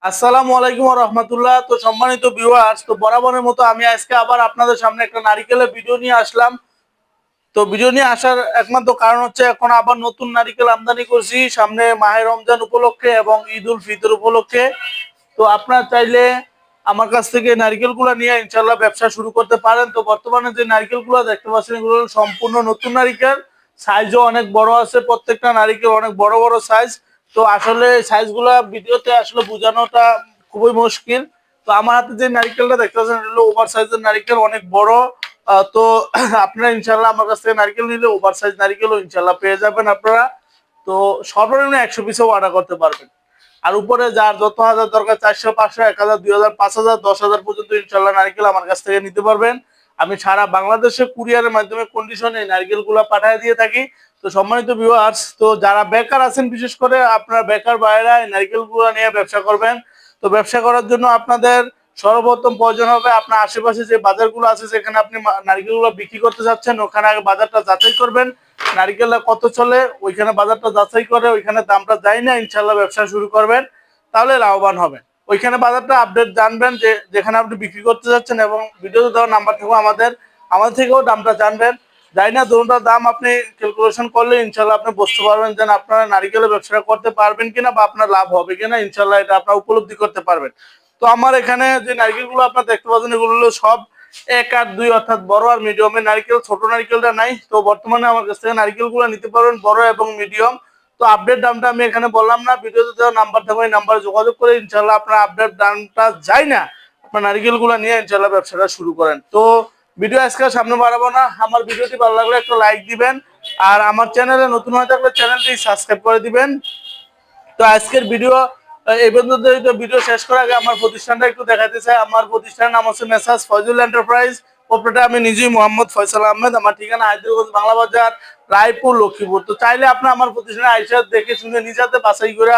আসসালামু আলাইকুম ওয়া রাহমাতুল্লাহ। তো সম্মানিত ভিউয়ার্স, তো বরাবরের মতো আমি আজকে আবার আপনাদের সামনে একটা নারিকেলের ভিডিও নিয়ে আসলাম। তো ভিডিও নিয়ে আসার একমাত্র কারণ হচ্ছে এখন আবার নতুন নারিকেল আমদানি করছি সামনে মাহে রমজান উপলক্ষে এবং ঈদ উল ফিতর উপলক্ষে। তো আপনারা চাইলে আমার কাছ থেকে নারিকেলগুলো নিয়ে ইনশাল্লাহ ব্যবসা শুরু করতে পারেন। তো বর্তমানে যে নারিকেলগুলো দেখতে পাচ্ছেন এগুলো সম্পূর্ণ নতুন নারিকেল, সাইজও অনেক বড় আছে, প্রত্যেকটা নারিকেল অনেক বড় বড় সাইজ। তো আসলে সাইজগুলো ভিডিওতে আসলে বোঝানোটা খুবই মুশকিল। তো আমার হাতে যে নারিকেলটা দেখতে পাচ্ছেন এটা হলো ওভার সাইজের নারিকেল, অনেক বড়। তো আপনারা ইনশাল্লাহ আমার কাছ থেকে নারিকেল নিলে ওভার সাইজ নারিকেলও ইনশাল্লাহ পেয়ে যাবেন আপনারা। তো সর্বনিম্ন 100 পিসও অর্ডার করতে পারবেন। আর উপরে যার যত হাজার দরকার 400 500 1000 2000 5000 10000 পর্যন্ত ইনশাল্লাহ নারকেল আমার কাছ থেকে নিতে পারবেন। আমি সারা বাংলাদেশে কুরিয়ারের মাধ্যমে কন্ডিশনে নারকেলগুলো পাঠিয়ে দিয়ে থাকি। তো সম্মানিত ভিউয়ার্স, তো যারা বেকার আছেন বিশেষ করে আপনারা বেকার ভাইরা এই নারকেলগুলো নিয়ে ব্যবসা করবেন। তো ব্যবসা করার জন্য আপনাদের সর্বপ্রথম প্রয়োজন হবে আপনার আশেপাশে যে বাজারগুলো আছে যেখানে আপনি নারকেলগুলো বিক্রি করতে যাচ্ছেন ওখানে আগে বাজারটা যাচাই করবেন। নারিকেলটা কত চলে ওইখানে বাজারটা যাচাই করে ওইখানে দামটা যায় না ইনশাল্লাহ ব্যবসা শুরু করবেন, তাহলে লাভবান হবেন। ওইখানে বাজারটা আপডেট জানবেন যে যেখানে আপনি বিক্রি করতে যাচ্ছেন এবং ভিডিওতে দেওয়া নাম্বার থেকেও আমাদের থেকেও দামটা জানবেন। যাই না দুটোটার দাম আপনি ক্যালকুলেশন করলে ইনশাল্লাহ আপনি বুঝতে পারবেন যে আপনারা নারিকেলের ব্যবসাটা করতে পারবেন কিনা বা আপনার লাভ হবে কিনা, ইনশাল্লাহ এটা আপনারা উপলব্ধি করতে পারবেন। তো আমার এখানে যে নারিকেলগুলো আপনারা দেখতে পাচ্ছেন এগুলো হলো সব 1 আর 2 অর্থাৎ বড় আর মিডিয়ামের নারিকেল, ছোট নারিকেলটা নাই। তো বর্তমানে আমার কাছ থেকে নারিকেলগুলো নিতে পারবেন বড় এবং মিডিয়াম। তো আপডেট দামটা আমি এখানে বললাম না, ভিডিওতে দেওয়া নাম্বার থাকবে এই নাম্বারে যোগাযোগ করে ইনশাল্লাহ আপনার আপডেট দামটা যাই না আপনার নারিকেলগুলো নিয়ে ইনশাল্লাহ ব্যবসাটা শুরু করেন। তো ভিডিও আজকে সামনে বাড়াবো না, আমার ভিডিওটি ভালো লাগলে একটা লাইক দিবেন আর আমার চ্যানেলে নতুন হয়ে থাকলে চ্যানেলটি সাবস্ক্রাইব করে দিবেন। তো আজকের ভিডিও এই পর্যন্ত। ভিডিও শেষ করার আগে আমার প্রতিষ্ঠানটা একটু দেখাতে চাই। আমার প্রতিষ্ঠানের নাম হচ্ছে মেসার্স ফয়জুল এন্টারপ্রাইজ। অপারেটর আমি নিজেই মোহাম্মদ ফয়সাল আহমেদ। আমার ঠিকানা হায়দ্রাবাদ বাংলা বাজার, রায়পুর, লক্ষ্মীপুর। তো চাইলে আপনি আমার প্রতিষ্ঠানে আইসা দেখে শুনে নিজে হাতে বাছাই করে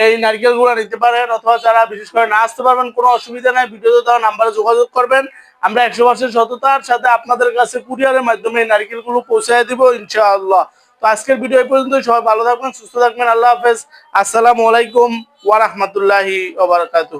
এই নারকেল গুলো নিতে পারেন, অথবা যারা বিশেষ করে না আসতে পারবেন কোনো অসুবিধা নাই, ভিডিওতে দেওয়া নাম্বারে যোগাযোগ করবেন। আমরা 100% সততার সাথে আপনাদের কাছে কুরিয়ারের মাধ্যমে এই নারকেল গুলো পৌঁছায় দিব ইনশাআল্লাহ। তো আজকের ভিডিও এই পর্যন্ত। সবাই ভালো থাকবেন, সুস্থ থাকবেন। আল্লাহ হাফেজ। আসসালামু আলাইকুম ওয়া রাহমাতুল্লাহি ওয়া বারাকাতুহু।